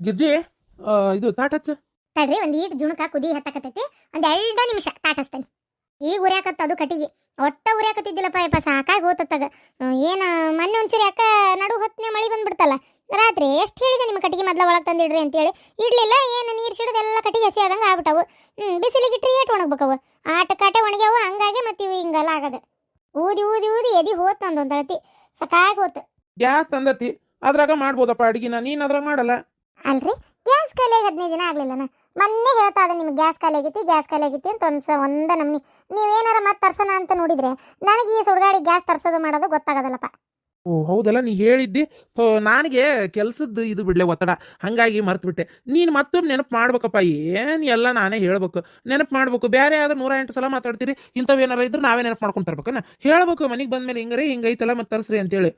ಗಿರ್ಜಿ ಇದು ತಾಟ್ ಹಚ್ಚ. ತಡ್ರಿ ಒಂದ್ ಈಟ್ ಜುಣಕ ಕುದಿ ಹತ್ತಕತೈತಿ, ಒಂದ್ 2 ನಿಮಿಷ ತಾಟಸ್ತೇನೆ. ಈಗ ಉರ್ಯಾಕತ್ತ ಅದು ಕಟ್ಟಿಗೆ ಒಟ್ಟ ಉರ್ಯಾಕತ್ತಿದ್ದಿಲ್ಲಪ್ಪ ಯಪ್ಪ, ಸಾಕಾಗಿ ಹೋತತ್ತಾಗ. ಏನ ಮೊನ್ನೆ ಒಂಚೂರು ಯಾಕ ನಡು ಹೊತ್ತನೆ ಮಳಿ ಬಂದ್ಬಿಡ್ತಲ್ಲ, ರಾತ್ರಿ ಎಷ್ಟು ಹೇಳಿದೆ ನಿಮ್ಮ ಕಟ್ಟಿಗೆ ಮೊದ್ಲ ಒಳಗೆ ತಂದಿಡ್ರಿ ಅಂತೇಳಿ. ಇಡ್ಲಿಲ್ಲ, ಏನು ನೀರು ಸಿಡಿದೆಲ್ಲ ಕಟ್ಟಿಗೆ ಹಸಿ ಆದಂಗೆ ಆಗ್ಬಿಟ್ಟವು. ಬಿಸಿಲಿಗಿಟ್ರಿ ಏಟ್ ಒಣಗ್ಬೇಕವು, ಆಟ ಕಾಟೆ ಒಣಗ್ಯಾವು. ಹಂಗಾಗಿ ಮತ್ತೆ ಇವು ಹಿಂಗೆಲ್ಲ ಆಗದೆ. ಊದಿ ಊದಿ ಊದಿ ಎದಿ ಹೋತ್ ನಂದು ಒಂದು ಅಳತಿ, ಸಾಕಾಗಿ ಹೋತು. ಗ್ಯಾಸ್ ತಂದತಿ, ಅದ್ರಾಗ ಮಾಡ್ಬೋದಪ್ಪ ಅಡಿಗೆನ, ನೀನ್ ಅದ್ರಾಗ ಮಾಡಲ್ಲ. ಅಲ್ರಿ ಗ್ಯಾಸ್ ಖಾಲಿ 15 ದಿನ ಆಗ್ಲಿಲ್ಲನ. ಮೊನ್ನೆ ಹೇಳ್ತಾ ಇದ್ದೆ ನಿಮ್ಗೆ ಗ್ಯಾಸ್ ಖಾಲಿ ಆಗೈತಿ ಅಂತ ಒಂದ ನಮ್ನಿ. ನೀವೇನಾರ ಮತ್ತೆ ತರ್ಸೋಣ ಅಂತ ನೋಡಿದ್ರೆ ನನಗೆ ಈ ಸುಡ್ಗಾಡಿ ಗ್ಯಾಸ್ ತರ್ಸೋದು ಮಾಡೋದು ಗೊತ್ತಾಗೋದಲ್ಲಪ್ಪ. ಓ ಹೌದಲ್ಲ, ನೀ ಹೇಳಿದ್ದಿ. ನನಗೆ ಕೆಲ್ಸದ್ದು ಇದು ಬಿಡ್ಲೆ ಒತ್ತಡ, ಹಂಗಾಗಿ ಮರ್ತು ಬಿಟ್ಟೆ. ನೀನು ಮತ್ತೊಮ್ಮೆ ನೆನಪು ಮಾಡ್ಬೇಕಪ್ಪ. ಏನು ಎಲ್ಲ ನಾನೇ ಹೇಳ್ಬೇಕು, ನೆನಪು ಮಾಡ್ಬೇಕು. ಬೇರೆ ಆದ್ರೆ 108 ಸಲ ಮಾತಾಡ್ತೀರಿ, ಇಂಥವೇನಾರ ಇದ್ರೆ ನಾವೇ ನೆನಪು ಮಾಡ್ಕೊಂಡು ತರ್ಬೇಕನ್ನ ಹೇಳ್ಬೇಕು. ಮನೆಗೆ ಬಂದ್ಮೇಲೆ ಹಿಂಗೈತಲ್ಲ ಮತ್ತೆ ತರ್ಸ್ರಿ ಅಂತೇಳಿ.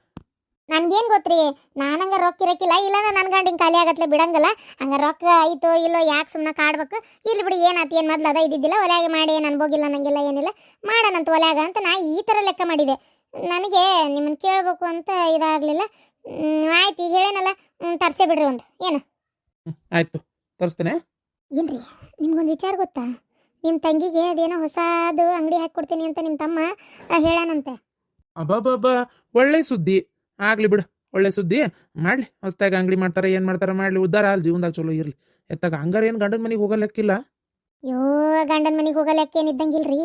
ನನ್ಗೇನು ಗೊತ್ತ್ರಿ, ನಾನಂಗ ರೊಕ್ಕ ಇರಕ್ಕಿಲ್ಲ, ಇಲ್ಲಾಂದ್ರೆ ನನ್ನ ಗಂಡಿನ ಖಾಲಿ ಆಗತ್ಲೆ ಬಿಡಂಗಲ್ಲ. ಹಂಗ ರೊಕ್ಕ ಐತೋ ಇಲ್ಲೋ ಯಾಕೆ ಸುಮ್ಮನೆ ಕಾಡ್ಬೇಕು. ಇಲ್ಲಿ ಬಿಡಿ, ಏನಾಯ್ತು ಏನು ಮೊದ್ಲು ಅದ ಇದ್ದಿದ್ದಿಲ್ಲ, ಒಲೆಯಾಗ ಮಾಡಿ ಏನು ಅನ್ಬೋಗಿಲ್ಲ ನಂಗೆಲ್ಲ, ಏನಿಲ್ಲ ಮಾಡೋಣಂತ ಒಲೆಯಾಗ ಅಂತ ನಾ ಈ ಥರ ಲೆಕ್ಕ ಮಾಡಿದೆ. ನನಗೆ ನಿಮ್ಮನ್ನು ಕೇಳಬೇಕು ಅಂತ ಇದಾಗಲಿಲ್ಲ. ಆಯ್ತು, ಈಗ ಹೇಳೇನಲ್ಲ, ತರ್ಸೇ ಬಿಡ್ರಿ ಒಂದು. ಏನು ಆಯ್ತು, ತರಿಸ್ತೇನೆ. ಏನ್ರಿ ನಿಮ್ಗೊಂದು ವಿಚಾರ ಗೊತ್ತಾ? ನಿಮ್ಮ ತಂಗಿಗೆ ಅದೇನೋ ಹೊಸದು ಅಂಗಡಿ ಹಾಕಿ ಕೊಡ್ತೀನಿ ಅಂತ ನಿಮ್ಮ ತಮ್ಮ ಹೇಳಾನಂತೆ. ಅಬ್ಬಬ್ಬಬ್ಬ, ಒಳ್ಳೆ ಸುದ್ದಿ. ಆಗ್ಲಿ ಬಿಡು, ಒಳ್ಳೆ ಸುದ್ದಿ. ಮಾಡ್ಲಿ, ಹೊಸ್ತಾಗ ಅಂಗಡಿ ಮಾಡ್ತಾರೆ, ಏನು ಮಾಡ್ತಾರೆ ಮಾಡ್ಲಿ, ಉದ್ದಾರ ಅಲ್ಲಿ ಜೀವನದಾಗ ಚಲೋ ಇರ್ಲಿ. ಎತ್ತಾಗ ಹಂಗಾರ ಏನು ಗಂಡನ ಮನೆಗೆ ಹೋಗಲೆಕ್ಕಿಲ್ಲ. ಯೋ ಗಂಡನ ಮನೆಗೆ ಹೋಗಲಿಕ್ಕೆ ಏನಿದ್ದಂಗಿಲ್ರಿ.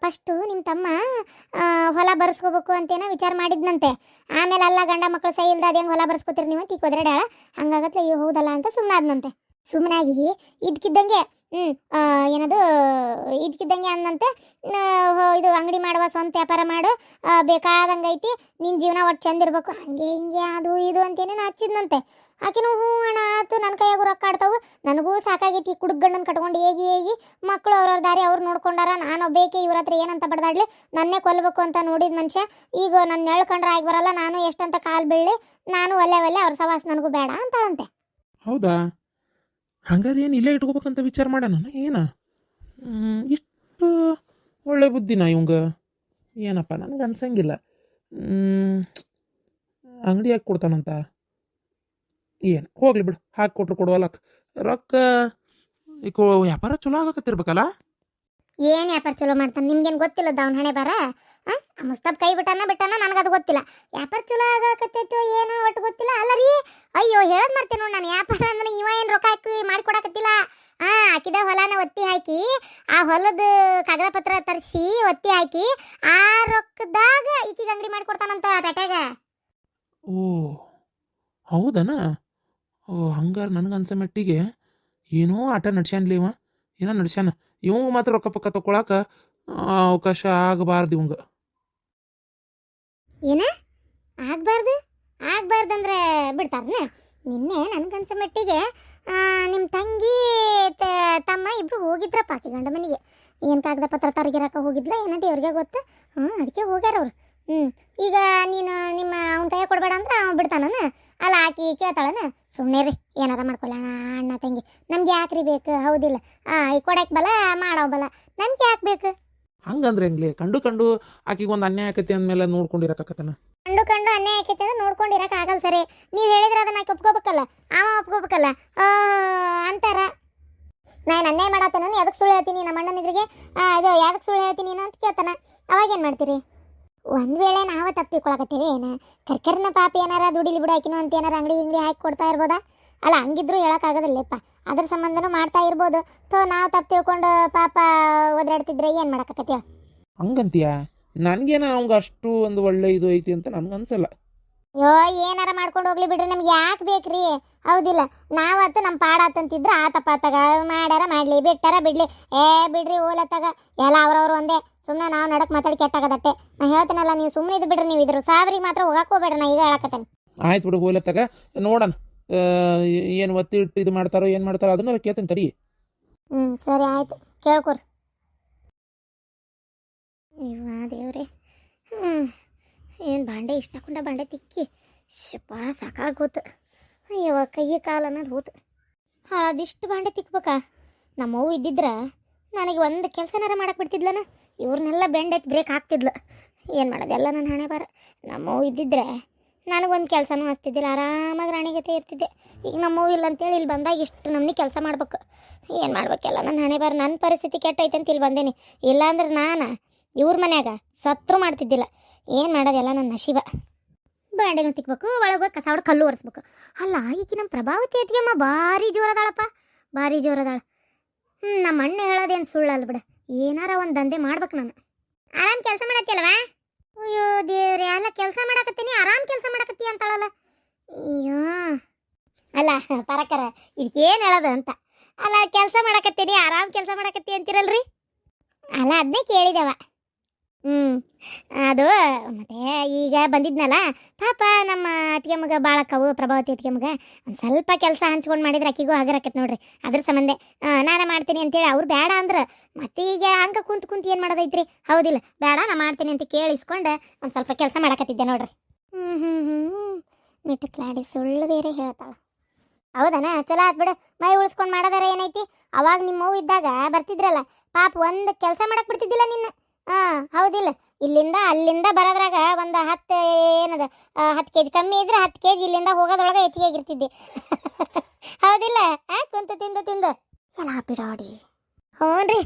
ಫಸ್ಟು ನಿಮ್ಮ ತಮ್ಮ ಹೊಲ ಬರ್ಸ್ಕೋಬೇಕು ಅಂತೇನೋ ವಿಚಾರ ಮಾಡಿದ್ನಂತೆ. ಆಮೇಲೆ ಅಲ್ಲ, ಗಂಡ ಮಕ್ಕಳು ಸೈ ಇಲ್ದ ಅದೇಂಗೆ ಹೊಲ ಬರ್ಸ್ಕೋತೀರಿ ನೀವು ಅಂತ ಕೊದ್ರಡಾಳ. ಹಂಗಾಗತ್ಲೆ ಅಯ್ಯೋ ಹೌದಲ್ಲ ಅಂತ ಸುಮ್ಮನಾದ್ನಂತೆ. ಸುಮ್ಮನಾಗಿ ಇದ್ಕಿದ್ದಂಗೆ ಏನದು ಇದ್ಕಿದ್ದಂಗೆ ಅಂದಂತೆ, ಇದು ಅಂಗಡಿ ಮಾಡುವ, ಸ್ವಂತ ವ್ಯಾಪಾರ ಮಾಡು, ಬೇಕಾದಂಗೆ ಐತಿ, ನಿನ್ನ ಜೀವನ ಒಟ್ಟು ಚಂದ ಇರ್ಬೇಕು, ಹಂಗೆ ಹಿಂಗೆ ಅದು ಇದು ಅಂತೇನೇನು ಹಚ್ಚಿದ್ನಂತೆ. ಆಕಿನೂ ಹ್ಞೂ ಅಣ್ಣ ಆತು, ನನ್ನ ಕೈಯಾಗೂ ರೊಕ್ಕ ಆಡ್ತಾವು, ನನಗೂ ಸಾಕಾಗೈತಿ ಕುಡುಗಣ್ಣನ ಕಟ್ಕೊಂಡು ಹೇಗಿ ಮಕ್ಕಳು ಅವ್ರವ್ರ ದಾರಿ ಅವ್ರು ನೋಡ್ಕೊಂಡಾರ, ನಾನು ಬೇಕೆ ಇವ್ರ ಹತ್ರ ಏನಂತ ಬಡ್ದಾಡ್ಲಿ, ನನ್ನೇ ಕೊಲ್ಲಬೇಕು ಅಂತ ನೋಡಿದ ಮನುಷ್ಯ ಈಗ ನನ್ನ ಎಳ್ಕೊಂಡ್ರೆ ಆಗಿ ಬರಲ್ಲ, ನಾನು ಎಷ್ಟಂತ ಕಾಲು ಬೀಳಲಿ, ನಾನು ಒಲ್ಲೆ ಅವ್ರ ಸವಾಸ ನನಗೂ ಬೇಡ ಅಂತಾಳಂತೆ. ಹೌದಾ? ಹಂಗಾರೆ ಏನು ಇಲ್ಲೇ ಇಟ್ಕೋಬೇಕಂತ ವಿಚಾರ ಮಾಡೋಣ ಏನ? ಇಷ್ಟು ಒಳ್ಳೆ ಬುದ್ಧಿನ ಇವಂಗ? ಏನಪ್ಪ ನನಗೆ ಅನ್ಸಂಗಿಲ್ಲ. ಅಂಗಡಿ ಹಾಕಿ ಕೊಡ್ತಾನಂತ. ಏನು ಹೋಗ್ಲಿ ಬಿಡು, ಹಾಕಿ ಕೊಟ್ರು ಕೊಡುವಲ್ಲಕ್ಕ ರೊಕ್ಕ. ಈಗ ವ್ಯಾಪಾರ ಚಲೋ ಆಗಕತ್ತಿರ್ಬೇಕಲ್ಲ? ಏನು ವ್ಯಾಪಾರ ಚಲೋ ಮಾಡ್ತಾನೆ ನಿಮ್ಗೇನು ಗೊತ್ತಿಲ್ಲ, ಅವ್ನ ಹಣೆ ಬರ. ಮುಸ್ತಬ್ ಕೈ ಬಿಟ್ಟಾನ ನನಗದು ಗೊತ್ತಿಲ್ಲ. ವ್ಯಾಪಾರ ಚಲೋ ಆಗಕತ್ತೈತೋ ಏನೋ ಒಟ್ಟು ಗೊತ್ತಿಲ್ಲ. ಅಲ್ಲ ರೀ, ಅಯ್ಯೋ ಹೇಳೋದು ಮರ್ತೇನೆ ನೋಡಿ ನಾನು. ವ್ಯಾಪಾರ ಅಂದ್ರೆ ಇವ ಏನು ರೊಕ್ಕ ಹಾಕಿ ಮಾಡಿಕೊಡಕತ್ತಿಲ್ಲ. ಹಾಕಿದ ಹೊಲನ ಒತ್ತಿ ಹಾಕಿ, ಆ ಹೊಲದ ಕಾಗದ ಪತ್ರ ತರಿಸಿ ಒತ್ತಿ ಹಾಕಿ, ಆ ರೊಕ್ಕದಾಗ ಈಕಿಗೆ ಅಂಗಡಿ ಮಾಡಿಕೊಡ್ತಾನಂತ ಪೇಟೆಗ. ಓ ಹೌದನ? ಓ ಹಂಗಾರೆ ನನಗನ್ಸೋ ಮಟ್ಟಿಗೆ ಏನೋ ಆಟ ನಡ್ಸ್ಯಾನ್ಲಿ ಇವ, ಏನೋ ನಡ್ಸ್ಯಾನ. ಇವು ಮಾತ್ರ ರೊಕ್ಕ ಪಕ್ಕ ತಗೊಳಕ ಅವಕಾಶ ಆಗಬಾರ್ದು ಇವಂಗ. ಏನ ಆಗ್ಬಾರ್ದಂದ್ರೆ ಬಿಡ್ತಾರನ? ನಿನ್ನೆ ನನ್ಗನ್ಸೋ ಮಟ್ಟಿಗೆ ನಿಮ್ಮ ತಂಗಿ ತಮ್ಮ ಇಬ್ರು ಹೋಗಿದ್ರಪ್ಪ ಆಕೆ ಗಂಡ ಮನೆಗೆ. ಏನು ಕಾಗದ ಪತ್ರ ತರಗಿರಕ್ಕೆ ಹೋಗಿದ್ಲ ಏನೋ ದೇವ್ರಿಗೆ ಗೊತ್ತು. ಅದಕ್ಕೆ ಹೋಗ್ಯಾರ ಅವ್ರು. ಈಗ ನೀನು ನಿಮ್ಮ ಅವ್ನ ಕೈಯಾಗ ಕೊಡಬೇಡ ಅಂದ್ರೆ ಅವ ಬಿಡ್ತಾನನ? ಅಲ್ಲ ಆಕಿ ಕೇಳ್ತಾಳನ? ಸುಮ್ಮನೆ ರೀ, ಏನಾರ ಮಾಡ್ಕೊಳ್ಳೋಣ ಅಣ್ಣ ತಂಗಿ, ನಮ್ಗೆ ಯಾಕ್ರಿ ಬೇಕು? ಹೌದಿಲ್ಲ? ಈ ಕೊಡಕ್ಕೆ ಬಲ ಮಾಡೋ ಬಲ, ನಮ್ಗೆ ಯಾಕೆ ಬೇಕು? ಹಂಗಂದ್ರೆ ಹೆಂಗ್ಲಿ? ಕಂಡು ಆಕಿಗೆ ಒಂದು ಅನ್ಯಾಯ ಆಕತಿ ಅಂದಮೇಲೆ ನೋಡ್ಕೊಂಡಿರಕತ್ತನ. ಕಂಡು ಅನ್ಯಾಯ ಆಕೈತೆ ಅಂದ್ರೆ ನೋಡ್ಕೊಂಡಿರಕ್ಕೆ ಆಗಲ್ಲ ಸರಿ. ನೀವು ಹೇಳಿದ್ರೆ ಅದನ್ನ ಆಕೆ ಒಪ್ಕೋಬೇಕಲ್ಲ, ಅವ ಒಪ್ಕೋಬೇಕಲ್ಲ ಅಂತಾರ. ನಾನು ಅನ್ಯಾಯ ಮಾಡತ್ತೇನ? ಯಾವ್ದಕ್ಕೆ ಸುಳ್ಳು ಹೇಳ್ತೀನಿ ನಮ್ಮ ಅಣ್ಣನ ಎದುರಿಗೆ? ಇದು ಯಾವ್ದಕ್ಕೆ ಸುಳ್ಳು ಹೇಳ್ತೀನಿ ಅಂತ ಕೇಳ್ತಾನ. ಅವಾಗೇನು ಮಾಡ್ತೀರಿ? ಒಂದು ವೇಳೆ ನಾವು ತಪ್ಪು ತಿಳ್ಕೊಳಕತ್ತೀವಿ ಏನು? ಕರ್ಕರ್ನ ಪಾಪ ಏನಾರ ದುಡಿಲಿ ಬಿಡು ಆಕಿನೂ ಅಂತ ಏನಾರ ಅಂಗಡಿ ಹಾಕಿ ಕೊಡ್ತಾ ಇರ್ಬೋದಾ? ಅಲ್ಲ ಹಂಗಿದ್ರು ಹೇಳೋಕ್ಕಾಗೋದಿಲ್ಲಪ್ಪ, ಅದ್ರ ಸಂಬಂಧನೂ ಮಾಡ್ತಾ ಇರ್ಬೋದು. ನಾವು ತಪ್ಪು ತಿಳ್ಕೊಂಡು ಪಾಪ ಒದ್ರಾಡ್ತಿದ್ರೆ ಏನು ಮಾಡೋಕ್ಕಾಕತ್ತೀವ? ಹಂಗಂತೀಯ? ನನಗೇನ ಅವಂಗ ಅಷ್ಟು ಒಂದು ಒಳ್ಳೆ ಇದು ಐತಿ ಅಂತ ನನಗನ್ಸಲ್ಲ. ಅಯ್ಯೋ ಏನಾರ ಮಾಡ್ಕೊಂಡು ಹೋಗ್ಲಿ ಬಿಡ್ರಿ, ನಮ್ಗೆ ಯಾಕೆ ಬೇಕ್ರಿ? ಹೌದಿಲ್ಲ? ನಾವತ್ತು ನಮ್ಮ ಪಾಡಾತಂತಿದ್ರೆ ಆತಪ್ಪ ತಗ ಮಾಡ್ಯಾರ ಮಾಡಲಿ, ಬಿಟ್ಟಾರ ಬಿಡ್ಲಿ, ಬಿಡ್ರಿ ಓಲತ್ತಾಗ ಎಲ್ಲ ಅವ್ರವ್ರು ಒಂದೇ. ಸುಮ್ಮನೆ ನಾವು ನಡಕ್ ಮಾತಾಡಿ ಕೆಟ್ಟಾಗದಟ್ಟೆ. ನಾ ಹೇಳ್ತೀನಲ್ಲ, ನೀವು ಸುಮ್ಮನೆ ಇದು ಬಿಡ್ರಿ. ನೀವು ಇದ್ರ ಸಾವಿರಿಗೆ ಮಾತ್ರ ಹೋಗಕ್ಕೆ ಹೋಗ್ಬೇಡ್ರಿ, ನಾ ಈಗ ಹೇಳಕತ್ತೇನೆ. ಆಯ್ತು ಬಿಡು, ಹೋಲತ್ತಾಗ ನೋಡೋಣ ಏನು ಒತ್ತಿ ಇಟ್ಟು ಇದು ಮಾಡ್ತಾರೋ ಏನು ಮಾಡ್ತಾರೋ ಅದನ್ನೆಲ್ಲ ಕೇಳ್ತೇನೆ ತಡಿ. ಸರಿ ಆಯ್ತು, ಕೇಳ್ಕೊರಿ. ಇವ ದೇವ್ರೆ, ಏನು ಬಾಂಡೆ ಇಷ್ಟಕೊಂಡ ಬಾಂಡೆ ತಿಕ್ಕಿ ಶಪ್ಪ ಸಾಕಾಗೋತು. ಅಯ್ಯವ ಕೈ ಕಾಲು ಅನ್ನೋದು ಹೋತು. ಅದಿಷ್ಟು ಬಾಂಡೆ ತಿಕ್ಬೇಕಾ? ನಮ್ಮವ್ವ ಇದ್ದಿದ್ರ ನನಗೆ ಒಂದು ಕೆಲಸನಾರ ಮಾಡಕ್ಕೆ ಬಿಡ್ತಿದ್ಲನ? ಇವ್ರನ್ನೆಲ್ಲ ಬೆಂಡೆತ್ತು ಬ್ರೇಕ್ ಹಾಕ್ತಿದ್ಲು. ಏನು ಮಾಡೋದು, ಎಲ್ಲ ನನ್ನ ಹಣೆ ಬಾರ. ನಮ್ಮವ್ವ ಇದ್ದಿದ್ರೆ ನನಗೊಂದು ಕೆಲಸನೂ ಹಚ್ತಿದ್ದಿಲ್ಲ, ಆರಾಮಾಗಿ ರಾಣಿಗತೆ ಇರ್ತಿದ್ದೆ. ಈಗ ನಮ್ಮವ್ವ ಇಲ್ಲ ಅಂತೇಳಿ ಇಲ್ಲಿ ಬಂದಾಗ ಇಷ್ಟು ನಮ್ನಿ ಕೆಲಸ ಮಾಡ್ಬೇಕು. ಏನು ಮಾಡ್ಬೇಕೆಲ್ಲ ನನ್ನ ಹಣೆ ಬಾರ, ನನ್ನ ಪರಿಸ್ಥಿತಿ ಕೆಟ್ಟೈತೆ ಅಂತ ಇಲ್ಲಿ ಬಂದೇನಿ. ಇಲ್ಲಾಂದ್ರೆ ನಾನು ಇವ್ರ ಮನ್ಯಾಗ ಸತ್ರು ಮಾಡ್ತಿದ್ದಿಲ್ಲ. ಏನು ಮಾಡೋದೆಲ್ಲ ನನ್ನ ನಶೀಬ. ಬಾಂಡೆನೂ ತಿಕ್ಬೇಕು, ಒಳಗೆ ಕಸ ಹೊಡ್ ಕಲ್ಲು ಒರೆಸ್ಬೇಕು. ಅಲ್ಲ ಈಕಿ ನಮ್ಮ ಪ್ರಭಾವತಿ ಅತ್ತಿಗೆಮ್ಮ ಭಾರಿ ಜೋರದಾಳಪ್ಪ, ಭಾರಿ ಜೋರದಾಳ. ನಮ್ಮ ಅಣ್ಣ ಹೇಳೋದೇನು ಸುಳ್ಳಲ್ಲ ಬಿಡ, ಏನಾರ ಒಂದು ದಂಧೆ ಮಾಡ್ಬೇಕು ನಾನು. ಆರಾಮ್ ಕೆಲಸ ಮಾಡತ್ತಿಲ್ವಾ? ಅಯ್ಯೋ ದೇವ್ರೆ, ಅಲ್ಲ ಕೆಲಸ ಮಾಡಕತ್ತೀನಿ ಆರಾಮ್ ಕೆಲಸ ಮಾಡಕತ್ತಿ ಅಂತಾಳಲ್ಲ. ಅಯ್ಯೋ ಅಲ್ಲ ಪರಕರ ಇದಕ್ಕೇನು ಹೇಳೋದು ಅಂತ. ಅಲ್ಲ ಕೆಲಸ ಮಾಡಕತ್ತೀನಿ ಆರಾಮ್ ಕೆಲಸ ಮಾಡಕತ್ತಿ ಅಂತಿರಲ್ರಿ, ಅಲ್ಲ ಅದನ್ನೇ ಕೇಳಿದವ. ಅದು ಮತ್ತೆ ಈಗ ಬಂದಿದ್ನಲ್ಲ ಪಾಪ ನಮ್ಮ ಅತ್ತಿಗೆ ಮಗ ಬಾಳಕ್ಕವು ಪ್ರಭಾವತಿ ಅತ್ತಿಗೆ ಮಗ ಒಂದು ಸ್ವಲ್ಪ ಕೆಲಸ ಹಂಚ್ಕೊಂಡು ಮಾಡಿದ್ರೆ ಅಕ್ಕಿಗೂ ಹಗರಕತ್ ನೋಡ್ರಿ. ಅದ್ರ ಸಂಬಂಧ ನಾನು ಮಾಡ್ತೀನಿ ಅಂತೇಳಿ ಅವ್ರು ಬೇಡ ಅಂದ್ರೆ ಮತ್ತೆ ಈಗ ಹಂಗೆ ಕುಂತು ಏನು ಮಾಡೋದೈತ್ರಿ? ಹೌದಿಲ್ಲ, ಬೇಡ ನಾ ಮಾಡ್ತೀನಿ ಅಂತ ಕೇಳಿಸ್ಕೊಂಡು ಒಂದು ಸ್ವಲ್ಪ ಕೆಲಸ ಮಾಡಕತ್ತಿದ್ದೆ ನೋಡ್ರಿ. ಮಿಟ್ಟಕ್ಲಾಡಿ ಸುಳ್ಳು ಬೇರೆ ಹೇಳ್ತಾಳೆ. ಹೌದನ, ಚಲೋ ಆತ್ ಬಿಡು, ಮೈ ಉಳಿಸ್ಕೊಂಡು ಮಾಡೋದಾರ ಏನೈತಿ? ಅವಾಗ ನಿಮ್ಮ ಅವ್ವ ಇದ್ದಾಗ ಬರ್ತಿದ್ರಲ್ಲ ಪಾಪ, ಒಂದು ಕೆಲಸ ಮಾಡಕ್ ಬಿಡ್ತಿದ್ದಿಲ್ಲ ನಿನ್ನ. ಹೌದಿಲ್ಲ, ಇಲ್ಲಿಂದ ಅಲ್ಲಿಂದ ಬರೋದ್ರಾಗ ಒಂದು 10 ಏನದ 10 kg ಕಮ್ಮಿ ಇದ್ರೆ 10 kg ಇಲ್ಲಿಂದ ಹೋಗೋದ್ರೊಳಗೆ ಹೆಚ್ಚಿಗೆ ಆಗಿರ್ತಿದ್ದೆ. ಹೌದಿಲ್ಲ? ಕುಂತು ತಿಂದು ಎಲ್ಲ ಬಿಡಾಡಿ. ಹ್ಞೂ ರೀ,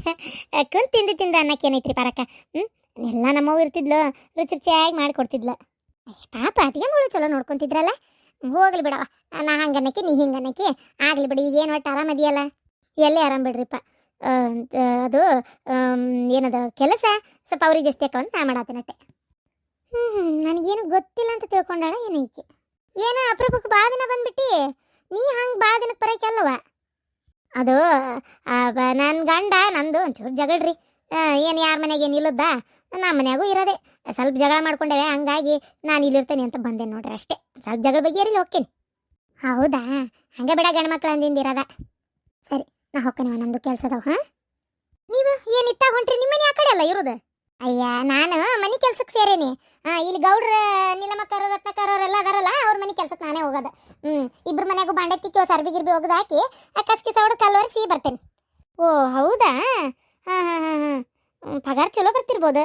ಕುಂತು ತಿಂದು ಅನ್ನಕ್ಕೇನೈತ್ರಿ ಪರಕ. ಎಲ್ಲ ನಮ್ಮವ್ವ ಇರ್ತಿದ್ಲು, ರುಚಿಯಾಗಿ ಮಾಡಿಕೊಡ್ತಿದ್ಲು. ಪಾಪ ಅತಿಗೆ ಮಗಳು ಚಲೋ ನೋಡ್ಕೊತಿದ್ರಲ್ಲ. ಹೋಗ್ಲಿ ಬಿಡವ, ನಾ ಹಂಗನ್ನಕ್ಕೆ ನೀ ಹಿಂಗನ್ನಕ್ಕೆ ಆಗ್ಲಿ ಬಿಡಿ. ಈಗೇನು ಒಟ್ಟು ಆರಾಮದಿಯಲ್ಲ? ಎಲ್ಲೇ ಆರಾಮ್ ಬಿಡ್ರಿಪ್ಪ. ಅದು ಏನದ ಕೆಲಸ ಸ್ವಲ್ಪ ಅವ್ರಿಗೆ ಜಾಸ್ತಿ ಅಕ್ಕವಂತ ನಾ ಮಾಡತ್ತೇನಟ್ಟೆ. ನನಗೇನು ಗೊತ್ತಿಲ್ಲ ಅಂತ ತಿಳ್ಕೊಂಡಾಳ ಏನು ಈಕೆ? ಏನು ಅಪರೂಪಕ್ಕೆ ಭಾಳ ದಿನ ಬಂದ್ಬಿಟ್ಟು ನೀ ಹಂಗೆ ಭಾಳ ದಿನಕ್ಕೆ ಬರೋಕ್ಕಲ್ಲವ? ಅದು ನನ್ನ ಗಂಡ ನಂದು ಒಂಚೂರು ಜಗಳ್ರಿ. ಏನು ಯಾರ ಮನೆಗೆ ಏನು ಇಲ್ಲದ, ನಮ್ಮ ಮನ್ಯಾಗೂ ಇರೋದೆ. ಸ್ವಲ್ಪ ಜಗಳ ಮಾಡ್ಕೊಂಡೇವೆ, ಹಂಗಾಗಿ ನಾನು ಇಲ್ಲಿರ್ತೇನೆ ಅಂತ ಬಂದೆ ನೋಡ್ರಿ ಅಷ್ಟೇ. ಸ್ವಲ್ಪ ಜಗಳ ಬಗೆಹರಿಲಿ ಹೋಗ್ತೀನಿ. ಹೌದಾ? ಹಂಗೆ ಬಿಡ, ಗಂಡು ಮಕ್ಳು ಅಂದಿಂದಿರದ. ಸರಿ, ನಾ ಹೋಗ್ಕೇನವ, ನಂದು ಕೆಲಸ ಅದಾವ. ನೀವು ಏನು ಇತ್ತಾಗ ಹೊಂಟ್ರಿ? ನಿಮ್ಮ ಮನೆ ಆ ಕಡೆ ಅಲ್ಲ ಇರೋದು? ಅಯ್ಯ, ನಾನು ಮನೆ ಕೆಲ್ಸಕ್ಕೆ ಸೇರೇನಿ. ಇಲ್ಲಿ ಗೌಡ್ರ ನೀಲಮಕ್ಕರು ರತ್ನಕರವರೆಲ್ಲ ಅದಾರಲ್ಲ, ಅವ್ರ ಮನೆ ಕೆಲ್ಸಕ್ಕೆ ನಾನೇ ಹೋಗೋದು. ಇಬ್ರು ಮನೆಯಾಗೂ ಬಾಂಡೆ ತಿಕ್ಕಿ ಸರ್ಬಿ ಗಿರ್ಬಿ ಒಗ್ದು ಹಾಕಿ ಕಸ್ಕಿ ಸೌಡು ಕಲ್ವರಿಸಿ ಬರ್ತೇನೆ. ಓ ಹೌದಾ? ಪಗಾರ ಚಲೋ ಬರ್ತಿರ್ಬೋದು.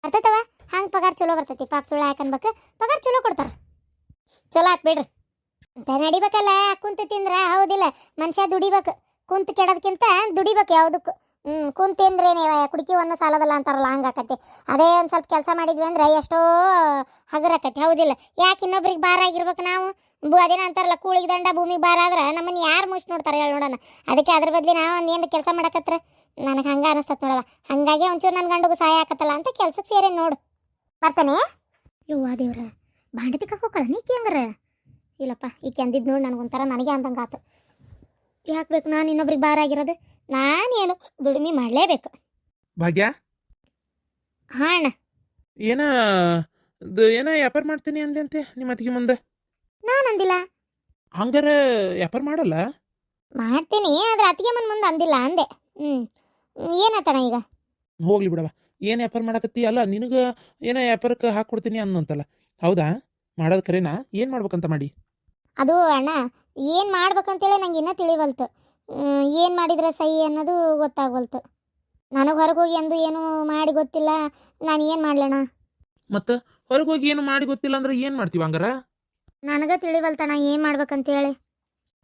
ಬರ್ತೈತವ, ಹಂಗೆ ಪಗಾರ ಚಲೋ ಬರ್ತೈತಿ. ಪಾಪ ಸುಳ್ಳು ಹಾಕನ್ಬೇಕು, ಪಗಾರ ಚಲೋ ಕೊಡ್ತಾರ. ಚಲೋ ಆತ್ ಬಿಡ್ರಿ. ಅಂತ ನಡಿಬೇಕಲ್ಲ, ಕುಂತು ತಿಂದ್ರೆ. ಹೌದಿಲ್ಲ, ಮನುಷ್ಯ ದುಡಿಬೇಕು, ಕುಂತು ಕೆಡೋದಕ್ಕಿಂತ ದುಡಿಬೇಕು ಯಾವುದಕ್ಕೂ. ಕುಂತೇಂದ್ರೇನೇ ಕುಡಿಕಿ ಒಂದು ಸಾಲದಲ್ಲ ಅಂತಾರಲ್ಲ, ಹಂಗಾಕತಿ. ಅದೇ ಒಂದು ಸ್ವಲ್ಪ ಕೆಲಸ ಮಾಡಿದ್ವಿ ಅಂದ್ರೆ ಎಷ್ಟೋ ಹಗರಾಕತಿ. ಹೌದಿಲ್ಲ? ಯಾಕೆ ಇನ್ನೊಬ್ರಿಗೆ ಭಾರ ಆಗಿರ್ಬೇಕು ನಾವು? ಅದೇನ ಅಂತಾರಲ್ಲ, ಕೂಳಿಗೆ ದಂಡ ಭೂಮಿಗೆ ಭಾರ ಆದ್ರೆ ನಮ್ಮನ್ನು ಯಾರು ಮುಚ್ಚಿ ನೋಡ್ತಾರೆ ಹೇಳಿ ನೋಡೋಣ. ಅದಕ್ಕೆ ಅದ್ರ ಬದಲಿ ನಾವು ಒಂದು ಏನು ಕೆಲಸ ಮಾಡಕತ್ರ ನನಗೆ ಹಂಗೆ ಅನಿಸ್ತತ್ ನೋಡವ. ಹಾಗಾಗಿ ಒಂಚೂರು ನನ್ನ ಗಂಡಗೂ ಸಹಾಯ ಆಕತ್ತಲ್ಲ ಅಂತ ಕೆಲ್ಸಕ್ಕೆ ಸೇರೆ ನೋಡು. ಬರ್ತಾನೆ. ಯವ್ವ ದೇವ್ರ, ಬಾಂಡೆ ತಿಕ್ಕಕ್ಕೆ ಹೋಗಲ್ಲ ನೀಕಿ ಹಂಗಾರ? ಇಲ್ಲಪ್ಪ, ಈಕೆ ಅಂದಿದ್ದು ನೋಡಿ ನನಗೊಂಥರ ನನಗೆ ಅಂದಂಗೆ ಆತು. ಯಾಕೆ ಬೇಕು ನಾನು ಇನ್ನೊಬ್ರಿಗೆ ಭಾರ ಆಗಿರೋದು? ನಾನೇನು ದುಡಿಮೆ ಮಾಡಲೇಬೇಕು. ಭಾಗ್ಯ, ಹಾ ಅಣ್ಣ. ಏನ ವ್ಯಾಪಾರ ಮಾಡ್ತೀನಿ ಅಂದೆ ನಿಮ್ಮ ಅತ್ತಿಗೆ ಮುಂದೆ? ನಾನು ಅಂದಿಲ್ಲ. ಹಂಗಾರ ವ್ಯಾಪಾರ ಮಾಡಲ್ಲ? ಮಾಡ್ತೀನಿ, ಆದ್ರೆ ಅತ್ತಿಗೆ ಮನ್ ಮುಂದೆ ಅಂದಿಲ್ಲ ಅಂದೆ. ಏನಾತಣ ಈಗ? ಹೋಗ್ಲಿ ಬಿಡವ, ಏನು ವ್ಯಾಪಾರ ಮಾಡಕತ್ತಿ? ಅಲ್ಲ ನಿನಗೆ ಏನೋ ವ್ಯಾಪಾರಕ್ಕೆ ಹಾಕ್ಕೊಡ್ತೀನಿ ಅನ್ನಂತಲ್ಲ, ಹೌದಾ? ಮಾಡೋದು ಕರೆನಾ? ಏನು ಮಾಡ್ಬೇಕಂತ ಮಾಡಿ? ಅದು ಅಣ್ಣ, ಏನು ಮಾಡ್ಬೇಕಂತೇಳಿ ನಂಗೆ ಇನ್ನೂ ತಿಳಿವಲ್ತು. ಏನು ಮಾಡಿದ್ರೆ ಸಹಿ ಅನ್ನೋದು ಗೊತ್ತಾಗವಲ್ತು. ನನಗೆ ಹೊರಗೆ ಹೋಗಿ ಅಂದು ಏನು ಮಾಡಿ ಗೊತ್ತಿಲ್ಲ. ನಾನು ಏನು ಮಾಡ್ಲಣ್ಣ? ಮತ್ತು ಹೊರಗೆ ಹೋಗಿ ಏನು ಮಾಡಿ ಗೊತ್ತಿಲ್ಲ ಅಂದ್ರೆ ಏನು ಮಾಡ್ತೀವಿ ಹಂಗಾರ? ನನಗೆ ತಿಳಿವಲ್ತಣ್ಣ ಏನು ಮಾಡ್ಬೇಕಂತೇಳಿ.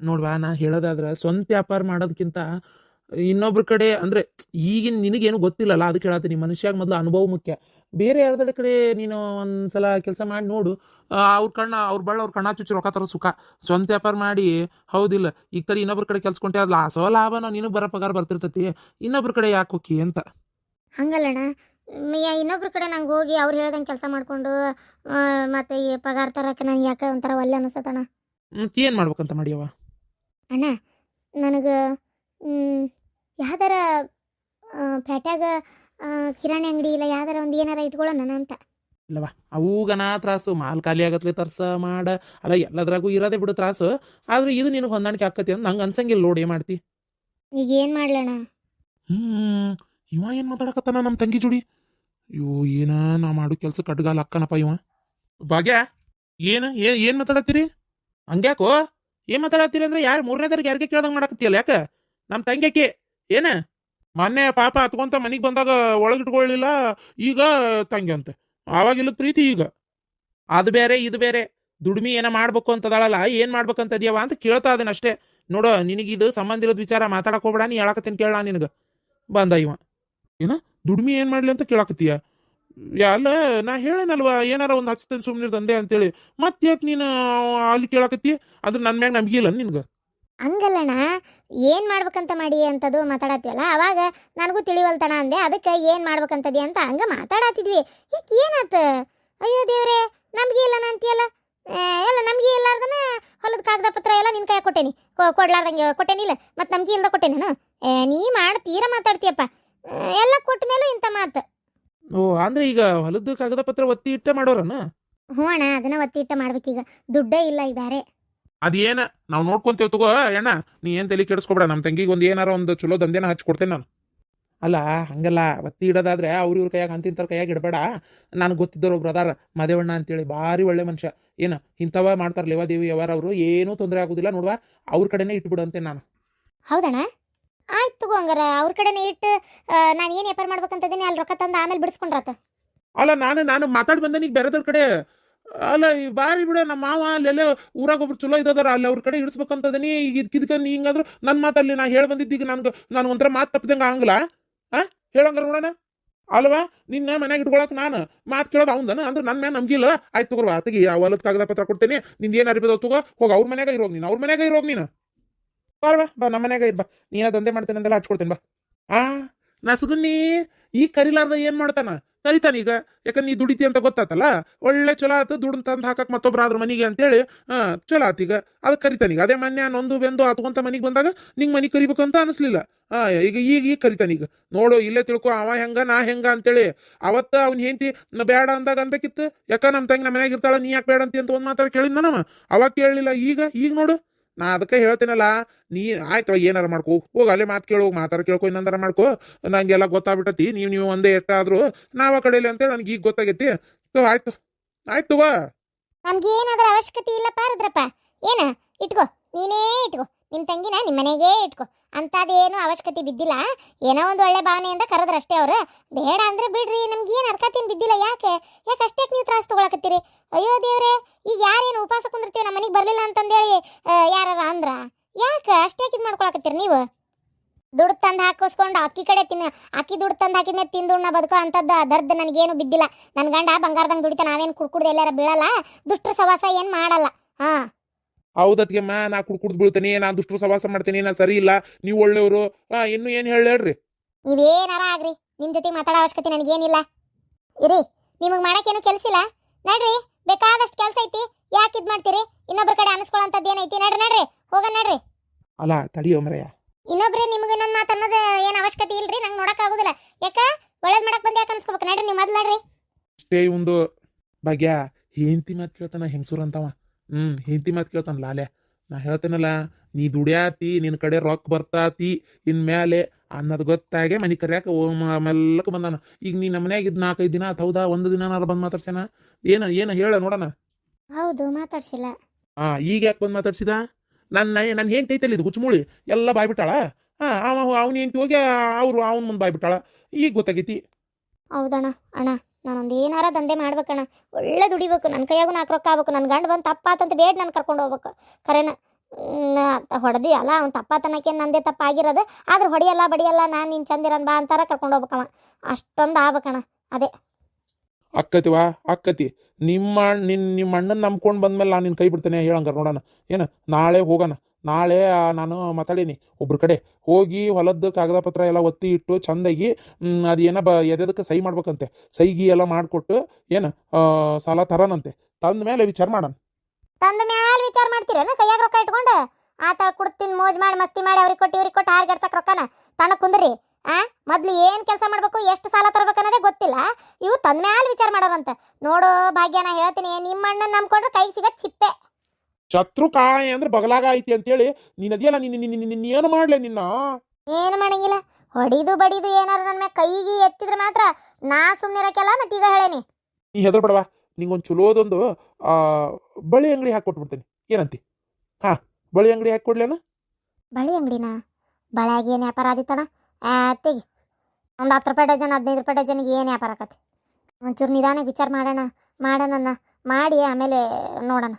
ನೋಡ್ವಾ, ನಾ ಹೇಳೋದಾದ್ರೆ ಸ್ವಂತ ವ್ಯಾಪಾರ ಮಾಡೋದಕ್ಕಿಂತ ಇನ್ನೊಬ್ರ ಕಡೆ ಅಂದರೆ ಈಗಿನ ನಿನಗೇನು ಗೊತ್ತಿಲ್ಲಲ್ಲ, ಅದಕ್ಕೆ ಹೇಳತ್ತೀನಿ. ಮನುಷ್ಯಾಗ ಮೊದಲು ಅನುಭವ ಮುಖ್ಯ. ಬೇರೆ ಯಾರ್ದರ ಕಡೆ ನೀನು ಒಂದ್ಸಲ ಕೆಲಸ ಮಾಡಿ ನೋಡು, ಅವ್ರ ಕಣ್ಣ ಚುಚ್ಚಿ ರೊಕ್ಕ ತರೋ ಸುಖ. ಸ್ವಂತ ವ್ಯಾಪಾರ ಮಾಡಿ, ಹೌದಿಲ್ಲ? ಈ ಕಡೆ ಇನ್ನೊಬ್ರ ಕಡೆ ಕೆಲ್ಸಕೊಂಡೆ ಅದು ಲಾಭನ ನಿನಗೆ ಬರೋ ಪಗಾರ ಬರ್ತಿರ್ತೈತಿ. ಇನ್ನೊಬ್ರ ಕಡೆ ಯಾಕೆ ಹೋಗಿ ಅಂತ. ಹಂಗಲ್ಲಣ್ಣ, ಇನ್ನೊಬ್ರ ಕಡೆ ನಂಗೆ ಹೋಗಿ ಅವ್ರು ಹೇಳ್ದಂಗೆ ಕೆಲಸ ಮಾಡಿಕೊಂಡು ಮತ್ತೆ ಈ ಪಗಾರ ತರಕ್ಕೆ ನಂಗೆ ಯಾಕೆ ಒಂಥರ ಒಲ್ಲೆ ಅನಿಸ್ತಣ್ಣ. ಏನು ಮಾಡ್ಬೇಕಂತ ಮಾಡಿಯವ? ಅಣ್ಣ, ನನಗೆ ಯಾವ್ದಾರ ಪೇಟ್ಯಾಗ ಕಿರಾಣಿ ಅಂಗಡಿ ಇಲ್ಲ ಯಾವ್ದಾರ ಒಂದು ಏನಾರ ಇಟ್ಕೊಳ್ಳೋಣ ಅಂತ. ಇಲ್ಲವ, ಅವೂಗನ ತ್ರಾಸು. ಮಾಲ್ ಖಾಲಿ ಆಗತ್ಲೆ ತರ್ಸ ಮಾಡ, ಅಲ್ಲ ಎಲ್ಲದ್ರಾಗೂ ಇರೋದೇ ಬಿಡು ತ್ರಾಸು. ಆದ್ರೆ ಇದು ನಿನಗೆ ಹೊಂದಾಣಿಕೆ ಆಕತಿ ಅಂತ ನಂಗೆ ಅನ್ಸಂಗಿಲ್ಲ. ನೋಡಿ ಏನು ಮಾಡ್ತಿ? ಈಗ ಏನು ಮಾಡ್ಲಣ್ಣ? ಇವ ಏನು ಮಾತಾಡಕತ್ತಾನ ನಮ್ಮ ತಂಗಿ ಜೋಡಿ? ಅಯ್ಯೋ, ಏನ ನಾ ಮಾಡು ಕೆಲಸ ಕಡ್ಗಾಲ ಅಕ್ಕನಪ್ಪ ಇವ. ಭಾಗ್ಯ, ಏನು ಮಾತಾಡತ್ತೀರಿ? ಹಂಗ್ಯಾಕೋ ಏನು ಮಾತಾಡತ್ತೀರಿ ಅಂದ್ರೆ ಯಾರು ಮೂರನೇದಾರಿಗೆ ಯಾರಿಗೆ ಕೇಳ್ದಂಗೆ ಮಾಡಕತ್ತಿಯಲ್ಲ? ಯಾಕೆ ನಮ್ಮ ತಂಗ್ಯಾಕೆ ಏನ ಮೊನ್ನೆ ಪಾಪ ಹತ್ಕೊಂತ ಮನೆಗೆ ಬಂದಾಗ ಒಳಗಿಟ್ಕೊಳ್ಳಿಲ್ಲ, ಈಗ ತಂಗಿ ಅಂತೆ. ಆವಾಗಿಲ್ಲ ಪ್ರೀತಿ, ಈಗ ಅದು ಬೇರೆ ಇದು ಬೇರೆ. ದುಡ್ಮಿ ಏನ ಮಾಡ್ಬೇಕು ಅಂತದಾಳಲ್ಲ ಏನ್ ಮಾಡ್ಬೇಕಂತದ್ಯವ ಅಂತ ಕೇಳ್ತಾ ಇದೇನ ಅಷ್ಟೇ. ನೋಡು ನಿನಗಿದು ಸಂಬಂಧ ಇರೋದ್ ವಿಚಾರ ಮಾತಾಡಕ್ ಹೋಗ್ಬೇಡ, ನೀ ಹೇಳಕತ್ತೀನಿ ಕೇಳ ನಿನಗ. ಬಂದ ಇವ ಏನ ದುಡ್ಮಿ ಏನ್ ಮಾಡ್ಲಿ ಅಂತ ಕೇಳಾಕತ್ತೀಯ? ಅಲ್ಲ ನಾ ಹೇಳೇನಲ್ವಾ ಏನಾರ ಒಂದು ಹಚ್ತೇನೆ ಸುಮ್ನಿರ್ ತಂದೆ ಅಂತೇಳಿ, ಮತ್ ಯಾಕೆ ನೀನು ಅಲ್ಲಿ ಕೇಳಾಕತ್ತಿ? ಅದ್ರ ನನ್ ಮ್ಯಾಗ ನಂಬಿಕೆ ಇಲ್ಲ ನಿನ್ಗ? ಹಂಗಲ್ಲಣ್ಣ, ಏನು ಮಾಡ್ಬೇಕಂತ ಮಾಡಿ ಅಂತದು ಮಾತಾಡತ್ತೀವಲ್ಲ, ಅವಾಗ ನನಗೂ ತಿಳಿವಲ್ತಣ ಅಂದೆ, ಅದಕ್ಕೆ ಏನು ಮಾಡ್ಬೇಕಂತದಿ ಅಂತ ಹಂಗೆ ಮಾತಾಡತ್ತಿದ್ವಿ. ಯಾಕೆ ಏನಾತ? ಅಯ್ಯೋ ದೇವ್ರೆ, ನಂಬಿಕೆ ಇಲ್ಲ ಅಂತೀಯಲ್ಲ. ಎಲ್ಲ ನಂಬಿಕೆ ಇಲ್ಲಾರ್ದನ ಹೊಲದ ಕಾಗದ ಪತ್ರ ಎಲ್ಲ ನಿನ್ನ ಕೈ ಕೊಟ್ಟೇನಿ, ಕೊಡ್ಲಾರ್ದಂಗೆ ಕೊಟ್ಟೇನಿಲ್ಲ, ಮತ್ತು ನಂಬಿಕೆ ಇಲ್ದ ಕೊಟ್ಟೇನಿ ನಾನು. ನೀ ಮಾಡಿ ತೀರ ಮಾತಾಡ್ತೀಯಪ್ಪ. ಎಲ್ಲ ಕೊಟ್ಟ ಮೇಲೂ ಇಂಥ ಮಾತು. ಓ ಅಂದ್ರೆ ಈಗ ಹೊಲದ ಕಾಗದ ಪತ್ರ ಒತ್ತಿ ಇಟ್ಟೆ ಮಾಡೋರನ? ಹ್ಞೂ ಅಣ್ಣ, ಅದನ್ನ ಒತ್ತಿ ಇಟ್ಟ ಮಾಡ್ಬೇಕೀಗ. ದುಡ್ಡೇ ಇಲ್ಲ ಈಗ ಬೇರೆ. ಅದೇನ ನಾವು ನೋಡ್ಕೊಂತೇವ್ ತಗೋ ಅಣ್ಣ, ನೀ ಏನ್ ತಲೆ ಕೆಡಿಸ್ಕೊಬೇಡ. ನಮ್ಮ ತಂಗಿಗೆ ಒಂದು ಏನಾರ ಒಂದು ಚಲೋ ದಂಧೆನ ಹಚ್ಕೊಡ್ತೇನೆ ನಾನು. ಅಲ್ಲ ಹಂಗಲ್ಲ, ಒತ್ತಿ ಇಡೋದಾದ್ರೆ ಇವ್ರ ಕೈಯಾಗ ಅಂತಿಂತರ ಕೈಯಾಗ ಇಡಬೇಡ. ನನಗೆ ಗೊತ್ತಿದ್ದವ್ರು ಒಬ್ರು ಅದಾರ ಮಾದೇವಣ್ಣ ಅಂತೇಳಿ, ಭಾರಿ ಒಳ್ಳೆ ಮನುಷ್ಯ. ಏನ ಇಂಥವ ಮಾಡ್ತಾರ ಲೇವಾದೇವಿ ಯಾವಾರ ಅವರು, ಏನೂ ತೊಂದರೆ ಆಗೋದಿಲ್ಲ ನೋಡುವ, ಅವ್ರ ಕಡೆನೇ ಇಟ್ಬಿಡು ಅಂತೆ ನಾನು. ಹೌದಣ್ಣ, ಆಯ್ತು ತಗೋ ಹಂಗಾರ ಅವ್ರ ಕಡೆನೇ ಇಟ್ಟು ನಾನು ಏನು ವ್ಯಾಪಾರ ಮಾಡ್ಬೇಕಂತದೀನಿ ಅಲ್ಲಿ ರೊಕ್ಕ ತಂದು ಆಮೇಲೆ ಬಿಡಿಸ್ಕೊಂಡ್ರಾತ. ಅಲ್ಲ ನಾನು ಮಾತಾಡಿ ಬಂದೆ ನೀಗ ಬೇರೆದವ್ರ ಕಡೆ. ಅಲ್ಲ ಈ ಬಾರಿ ಬಿಡ, ನಮ್ಮ ಮಾವ ಅಲ್ಲೆಲ್ಲ ಊರಾಗ ಒಬ್ರು ಚಲೋ ಇದ್ದದಾರ, ಅಲ್ಲಿ ಅವ್ರ ಕಡೆ ಇಳಿಸ್ಬೇಕಂತದನಿ. ಈಗ ಇದಕ್ಕ ನೀ ಹಿಂಗಾದ್ರು ನನ್ನ ಮಾತಲ್ಲಿ ನಾ ಹೇಳಿ ಬಂದಿದ್ದೀಗ ನಾನು ಒಂಥರ ಮಾತು ತಪ್ಪಿದಂಗ ಆಗಲ್ಲ. ಹೇಳಂಗಾರ ನೋಡೋಣ. ಅಲ್ವಾ ನಿನ್ನ ಮನ್ಯಾಗ ಇಟ್ಕೊಳಕ್ ನಾನು ಮಾತು ಕೇಳೋದು ಅವಂದನ ಅಂದ್ರೆ ನನ್ನ ಮ್ಯಾಗ ನಂಬಿಲ್ಲ. ಆಯ್ತು ತಗೋರ್ವಾ, ಆತಗಿ ಹೊಲದ ಕಾಗದ ಪತ್ರ ಕೊಡ್ತೇನೆ, ನಿಂದ ಏನು ಅರಿಬೋದು ತಗೋ, ಹೋಗಿ ಅವ್ರ ಮನ್ಯಾಗ ಇರೋಗ್ ನೀನು, ಅವ್ರ ಮನ್ಯಾಗ ಇರೋಗ್ ನೀನು. ಬಾರ್ವಾ ಬಾ, ನಮ್ಮ ಮನ್ಯಾಗ ಇರ್ಬಾ, ನೀನ ದಂಧೆ ಮಾಡ್ತೇನೆ ಅಂದೆಲ್ಲ ಹಚ್ಕೊಡ್ತೇನೆ ಬಾ. ನಸಗುನ್ನಿ ಈಗ ಕರಿಲಾರ್ದ ಏನ್ ಮಾಡ್ತಾನ? ಕರಿತಾನೀಗ, ಯಾಕಂದ್ರೆ ನೀ ದುಡಿತಿ ಅಂತ ಗೊತ್ತಾತಲ್ಲ, ಒಳ್ಳೆ ಚಲೋ ಆತು, ದುಡ್ಡು ತಂದು ಹಾಕಕ್ ಮತ್ತೊಬ್ರಾದ್ರ ಮನಿಗೆ ಅಂತೇಳಿ ಚಲೋ ಆತೀಗ, ಅದಕ್ಕೆ ಕರಿತಾನೀಗ. ಅದೇ ಮೊನ್ನೆ ನೊಂದು ಬೆಂದು ಹತ್ಕೊಂತ ಮನಿಗೆ ಬಂದಾಗ ನಿಂಗೆ ಮನಿಗೆ ಕರಿಬೇಕು ಅಂತ ಅನಿಸ್ಲಿಲ್ಲ. ಈಗ ಕರಿತಾನೀಗ. ನೋಡು ಇಲ್ಲೇ ತಿಳ್ಕೊ, ಅವ ಹೆಂಗ ನಾ ಹೆಂಗ ಅಂತೇಳಿ. ಅವತ್ತ ಅವ್ನ ಹೆಂಡತಿ ಬೇಡ ಅಂದಾಗ ಅನ್ಬೇಕಿತ್ತು, ಯಾಕ ನಮ್ಮ ತಂಗಿ ನಮ್ಮ ಮನ್ಯಾಗ ಇರ್ತಾಳ, ನೀ ಯಾಕೆ ಬೇಡ ಅಂತಿ ಅಂತ ಒಂದು ಮಾತಾಡಿ ಕೇಳಿದ್ನ ನಮ್ಮ. ಅವಾಗ ಕೇಳಲಿಲ್ಲ, ಈಗ ನೋಡು. ನಾ ಅದಕ್ಕೆ ಹೇಳ್ತೇನಲ್ಲ, ನೀ ಆಯ್ತು ಏನಾರ ಮಾಡ್ಕೋ, ಹೋಗಿ ಅಲ್ಲೇ ಮಾತು ಕೇಳೋ, ಮಾತಾರ ಕೇಳ್ಕೊ, ಇನ್ನೊಂದಾರ ಮಾಡ್ಕೋ. ನಂಗೆಲ್ಲ ಗೊತ್ತಾಗ್ಬಿಟ್ಟತಿ, ನೀವು ಒಂದೇ ಎಷ್ಟಾದ್ರು ನಾವ ಕಡೆಯಲ್ಲಿ ಅಂತೇಳಿ ನನಗೆ ಈಗ ಗೊತ್ತಾಗೈತಿ. ಆಯ್ತು ಬಾ. ನಮ್ಗೆ ಏನಾದ್ರ ಅವಶ್ಯಕತೆ ಇಲ್ಲಪ್ಪ ರುದ್ರಪ್ಪ. ಏನ ಇಟ್ಕೋ, ನೀನೇ ಇಟ್ಕೋ, ನಿಮ್ಮ ತಂಗಿನ ನಿಮ್ಮ ಮನೆಗೇ ಇಟ್ಕೋ. ಅಂಥದ್ದೇನು ಅವಶ್ಯಕತೆ ಬಿದ್ದಿಲ್ಲ. ಏನೋ ಒಂದು ಒಳ್ಳೆ ಭಾವನೆಯಿಂದ ಕರೆದ್ರಷ್ಟೇ ಅವ್ರು. ಬೇಡ ಅಂದ್ರೆ ಬಿಡ್ರಿ, ನಮ್ಗೆ ಏನು ಅರ್ಕತೇನು ಬಿದ್ದಿಲ್ಲ. ಯಾಕೆ ಅಷ್ಟೇ ನೀವು ತ್ರಾಸ ತೊಗೊಳಕತ್ತೀರಿ? ಅಯ್ಯೋ ದೇವ್ರೆ, ಈಗ ಯಾರೇನು ಉಪವಾಸ ಕುಂದಿರ್ತೀವಿ ನಮ್ಮ ಮನೆಗೆ ಬರಲಿಲ್ಲ ಅಂತಂದೇಳಿ ಯಾರ ಅಂದ್ರ ಯಾಕೆ ಅಷ್ಟೇ ಇದು ಮಾಡ್ಕೊಳಕತ್ತೀರಿ ನೀವು? ದುಡ್ಡು ತಂದು ಹಾಕಿಸ್ಕೊಂಡು ಅಕ್ಕಿ ಕಡೆ ಅಕ್ಕಿ ದುಡ್ಡು ತಂದು ಹಾಕಿದ್ಮೇಲೆ ತಿಂದುಣ್ಣ ಬದುಕೋ ಅಂಥದ್ದು ದರ್ದ ನನಗೇನು ಬಿದ್ದಿಲ್ಲ. ನನ್ನ ಗಂಡ ಬಂಗಾರದಂಗೆ ದುಡಿತ, ನಾವೇನು ಕುಡ್ದು ಎಲ್ಲಾರ ಬೀಳಲ್ಲ, ದುಷ್ಟ್ರ ಸವಾಸ ಏನು ಮಾಡಲ್ಲ. ಹೌದತ್ಗೆಮ್ಮ, ನಾ ಕುಡ್ದು ಬೀಳ್ತೇನೆ, ನಾ ದುಷ್ಟರು ಸವಾಸ ಮಾಡ್ತೇನೆ, ನಾ ಸರಿ ಇಲ್ಲ, ನೀವು ಒಳ್ಳೆಯವರು. ಇನ್ನು ಏನು ಹೇಳ್ರಿ? ನೀವೇನಾರ ಆಗ್ರಿ, ನಿಮ್ಮ ಜೊತೆ ಮಾತಾಡೋ ಅವಶ್ಯಕತೆ ನನಗೇನಿಲ್ಲ. ಇರಿ, ನಿಮಗೆ ಮಾಡೋಕ್ಕೇನು ಕೆಲಸ ಇಲ್ಲ. ನಡ್ರಿ, ಬೇಕಾದಷ್ಟು ಕೆಲಸ ಐತಿ, ಯಾಕೆ ಇದು ಮಾಡ್ತೀರಿ? ಇನ್ನೊಬ್ರ ಕಡೆ ಅನಿಸ್ಕೊಳ್ಳೋಂಥದ್ದು ಏನೈತಿ? ನಡ್ರಿ ನಡ್ರಿ. ಅಲ್ಲ ತಡಿಯೋ ಮರೆಯ, ಇನ್ನೊಬ್ರು ನಿಮ್ಗೆ ನನ್ನ ಮಾತು ಅನ್ನೋದು ಏನು ಅವಶ್ಯಕತೆ ಇಲ್ರಿ, ನಂಗೆ ನೋಡೋಕ್ಕಾಗೋದಿಲ್ಲ. ಯಾಕ ಒಳ್ಳೇದು ಮಾಡಕ್ಕೆ ಬಂದು ಯಾಕೆ ಅನ್ಸ್ಕೋಬೇಕು? ನಡ್ರಿ, ನೀವು ಮೊದಲು ನಡ್ರಿ. ಅಷ್ಟೇ ಒಂದು ಭಾಗ್ಯ ಹೆಂಡತಿ ಮಾತು ಕೇಳ್ತಾನ ಹೆಂಗಸೂರು ಅಂತವ. ಹೆಂಡತಿ ಮಾತು ಕೇಳ್ತಾನ ಲಾಲೆ. ನಾ ಹೇಳ್ತೇನಲ್ಲ, ನೀ ದುಡಿಯಾತಿ, ನಿನ್ನ ಕಡೆ ರೊಕ್ಕ ಬರ್ತಾತಿ ಇನ್ಮೇಲೆ ಅನ್ನೋದು ಗೊತ್ತಾಗೆ ಮನೆ ಕರ್ಯಾಕ ಮೆಲ್ಲಕ್ಕೆ ಬಂದಾನ. ಈಗ ನೀ ನಮ್ಮ ಮನ್ಯಾಗ ಇದ್ 4-5 ದಿನ ಆತ್, ಹೌದಾ? ಒಂದು ದಿನ ಬಂದು ಮಾತಾಡ್ಸ್ಯಾನ? ಏನು ಹೇಳ ನೋಡೋಣ. ಹೌದು, ಮಾತಾಡ್ಸಿಲ್ಲ. ಈಗ ಯಾಕೆ ಬಂದು ಮಾತಾಡ್ಸಿದ? ನನ್ನ ಹೆಂಡತಿ ಐತಲ್ಲ, ಇದು ಹುಚ್ಚುಮುಳಿ ಎಲ್ಲ ಬಾಯ್ಬಿಟ್ಟಾಳ. ಅವ್ನ ಹೆಂಡತಿ ಹೋಗಿ ಅವ್ನ ಮುಂದೆ ಬಾಯ್ಬಿಟ್ಟಾಳ. ಈಗ ಗೊತ್ತಾಗೈತಿ. ಹೌದಣ್ಣ. ನಾನೊಂದು ಏನಾರ ದಂಧೆ ಮಾಡ್ಬೇಕಣ್ಣ, ಒಳ್ಳೆ ದುಡಿಬೇಕು, ನನ್ನ ಕೈಯಾಗೂ 4 ರೊಕ್ಕ ಆಗ್ಬೇಕು. ನನ್ನ ಗಂಡ ಬಂದು ತಪ್ಪಾತಂತ ಬೇಡ ನಾನು ಕರ್ಕೊಂಡು ಹೋಗ್ಬೇಕು. ಖರೇನ ಹೊಡೆದಿ ಅಲ್ಲ, ಅವ್ನು ತಪ್ಪಾತನಕ್ಕೆ ನಂದೇ ತಪ್ಪಾಗಿರೋದು. ಆದ್ರೆ ಹೊಡಿಯಲ್ಲ ಬಡಿಯಲ್ಲ, ನಾನು ನಿನ್ನ ಚಂದಿರನ್ ಬಾ ಅಂತಾರ ಕರ್ಕೊಂಡು ಹೋಗ್ಬೇಕವ. ಅಷ್ಟೊಂದು ಆಗ್ಬೇಕಣ್ಣ. ಅದೇ ಅಕ್ಕತಿ ನಿಮ್ಮ ಅಣ್ಣನ ನಂಬ್ಕೊಂಡು ಬಂದ್ಮೇಲೆ ನಾನು ನಿನ್ನ ಕೈ ಬಿಡ್ತೇನೆ ಹೇಳಂಗಾರ ನೋಡೋಣ. ಏನು ನಾಳೆ ಹೋಗೋಣ. ನಾಳೆ ನಾನು ಮಾತಾಡೀನಿ ಒಬ್ರ ಕಡೆ ಹೋಗಿ, ಹೊಲದ್ದು ಕಾಗದ ಪತ್ರ ಎಲ್ಲ ಒತ್ತಿ ಇಟ್ಟು ಚಂದಾಗಿ ಅದೇನ ಎದಕ್ಕೆ ಸಹಿ ಮಾಡ್ಬೇಕಂತೆ, ಸಹಿಗಿ ಎಲ್ಲ ಮಾಡಿಕೊಟ್ಟು ಏನು ಸಾಲ ತರನಂತೆ. ತಂದ ಮೇಲೆ ವಿಚಾರ ಮಾಡೋಣ. ತಂದ ಮ್ಯಾಲ ವಿಚಾರ ಮಾಡ್ತೀರೇನ? ಕೈಯಾಗ ರೊಕ್ಕ ಇಟ್ಕೊಂಡು ಆತ ಕುಡ್ತೀನಿ, ಮೋಜ್ ಮಾಡಿ ಮಸ್ತಿ ಮಾಡಿ ಅವ್ರಿಗೆ ಕೊಟ್ಟು ಹಾರ್ಗೆಡ್ಸಕ್ಕೆ ರೊಕ್ಕನ ತಣ್ಣ ಕುಂದ್ರಿ. ಮೊದ್ಲು ಏನು ಕೆಲಸ ಮಾಡ್ಬೇಕು, ಎಷ್ಟು ಸಾಲ ತರಬೇಕು ಅನ್ನೋದೇ ಗೊತ್ತಿಲ್ಲ. ಇವು ತಂದ ಮ್ಯಾಲ ವಿಚಾರ ಮಾಡೋರಂತ. ನೋಡು ಭಾಗ್ಯನ ಹೇಳ್ತೀನಿ, ನಿಮ್ಮ ಅಣ್ಣನ ನಂಬ್ಕೊಂಡ್ರೆ ಕೈಗೆ ಸಿಗತ್ ಚಿಪ್ಪೆ. ಶತ್ರು ಕಾಯಿ ಅಂದ್ರೆ ಬಗಲಾಗ ಐತಿ ಅಂತೇಳಿ ನೀನ್ ಅದಿಯಲ್ಲ, ಏನು ಮಾಡ್ಲೆ ನಿನ್ನ? ಏನು ಮಾಡಂಗಿಲ್ಲ, ಹೊಡಿದು ಬಡಿದು ಏನಾರು ನನ್ನ ಮ್ಯಾಗ ಕೈಗೆ ಎತ್ತಿದ್ರೆ ಮಾತ್ರ ನಾ ಸುಮ್ಮನೆ ಇರಕ್ಕೆಲ್ಲ. ಮತ್ತೆ ಈಗ ಹೇಳೇನಿ, ನೀ ಹೆದರ್ ಬಿಡವಾ, ನಿಂಗೊಂದು ಚಲೋದೊಂದು ಬಳಿ ಅಂಗಡಿ ಹಾಕೊಟ್ಬಿಡ್ತೇನೆ, ಏನಂತಿ? ಬಳಿ ಅಂಗಡಿ ಹಾಕೊಡ್ಲೇನ? ಬಳಿ ಅಂಗಡಿನ? ಬಳೆಯಾಗಿ ಏನು ವ್ಯಾಪಾರ ಆದಿತ್ತಣ? ತೆಗಿ, ಒಂದು 10 ರೂಪಾಯಿ ಡಜನ್ 15 ರೂಪಾಯಿ ಡಜನ್ಗೆ ಏನು ವ್ಯಾಪಾರ ಆಕತಿ? ಒಂಚೂರು ನಿಧಾನಕ್ಕೆ ವಿಚಾರ ಮಾಡೋಣ ಮಾಡಿ ಆಮೇಲೆ ನೋಡೋಣ.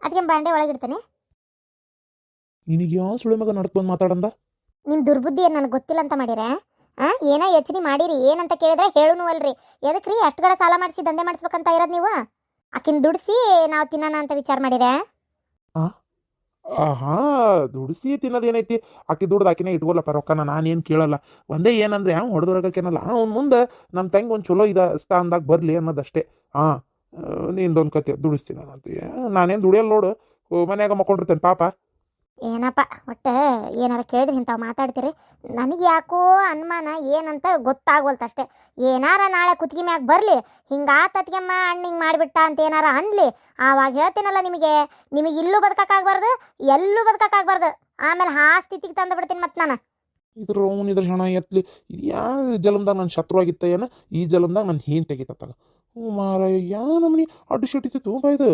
ಅದಕ್ಕೆ ಬಾಂಡೆ ಒಳಗಿಡ್ತೇನೆ. ನಿನಗೆ ಯಾವ ಸುಳಿ ಮಗ ನಡ್ಕ್ ಬಂದು ಮಾತಾಡಂದ? ನಿಮ್ಮ ದುರ್ಬುದ್ಧಿ ಏನು ನನಗೆ ಗೊತ್ತಿಲ್ಲ ಅಂತ ಮಾಡಿರ? ಏನೋ ಯೋಚನೆ ಮಾಡಿರಿ, ಏನಂತ ಕೇಳಿದ್ರೆ ಹೇಳುನು ಅಲ್ರಿ. ಎದಕ್ರಿ ಅಷ್ಟುಗಳ ಸಾಲ ಮಾಡಿಸಿ ದಂಧೆ ಮಾಡಿಸ್ಬೇಕಂತ ಇರೋದು ನೀವು? ಆಕಿನ ದುಡಿಸಿ ನಾವು ತಿನ್ನೋಣ ಅಂತ ವಿಚಾರ ಮಾಡಿದೆ. ಹಾ, ದುಡಿಸಿ ತಿನ್ನೋದೇನೈತಿ? ಆಕಿ ದುಡ್ದು ಆಕಿನೇ ಇಟ್ಕೊಲ್ಲಪ್ಪ ರೊಕ್ಕನ, ನಾನೇನು ಕೇಳಲ್ಲ. ಒಂದೇ ಏನಂದ್ರೆ ಅವ್ನು ಹೊಡೆದೊಳಗೇನಲ್ಲ, ಅವ್ನ ಮುಂದೆ ನಮ್ಮ ತಂಗಿ ಒಂದು ಚಲೋ ಸ್ಥಾನದಾಗ ಬರಲಿ ಅನ್ನೋದಷ್ಟೇ. ಹಾಂ, ನಿಂದೊಂದು ಕತೆ ದುಡಿಸ್ತೀನಿ ನಾನು ನಾನೇನು ದುಡಿಯಲ್ಲ ನೋಡು, ಮನ್ಯಾಗ ಮಕ್ಕೊಂಡಿರ್ತೇನೆ ಪಾಪ. ಏನಪ್ಪ ಒಟ್ಟು ಏನಾರ ಕೇಳಿದ್ರೆ ಇಂಥವು ಮಾತಾಡ್ತೀರಿ. ನನಗೆ ಯಾಕೋ ಅನುಮಾನ ಏನಂತ ಗೊತ್ತಾಗೋಲ್ತು ಅಷ್ಟೇ. ಏನಾರ ನಾಳೆ ಕುತ್ತಿಗೆ ಮ್ಯಾಗ ಬರಲಿ, ಹಿಂಗಾತತ್ಗೆಮ್ಮ ಅಣ್ಣ ಹಿಂಗೆ ಮಾಡಿಬಿಟ್ಟ ಅಂತ ಏನಾರ ಅನ್ಲಿ, ಆವಾಗ ಹೇಳ್ತೀನಲ್ಲ ನಿಮಗೆ ಇಲ್ಲೂ ಬದುಕಕ್ಕಾಗಬಾರ್ದು, ಎಲ್ಲೂ ಬದುಕಕ್ಕಾಗಬಾರ್ದು. ಆಮೇಲೆ ಆ ಸ್ಥಿತಿಗೆ ತಂದು ಬಿಡ್ತೀನಿ ಮತ್ತೆ ನಾನು. ಇದ್ರ ಹಣ ಎತ್ತಲಿ. ಇದು ಯಾವ ಜಲಮ್ದಾಗ ನನ್ನ ಶತ್ರು ಆಗಿತ್ತ ಏನ, ಈ ಜಲಮ್ದಾಗ ನನ್ನ ಹೇನ್ ತೆಗಿತತ್ತಾಗ. ಹ್ಞೂ ಮಾರ, ಯಾ ನಮ್ಮನಿ ಅಡ್ಡು ಶೆಟ್ಟಿತ್ತು ಬಾ ಇದು.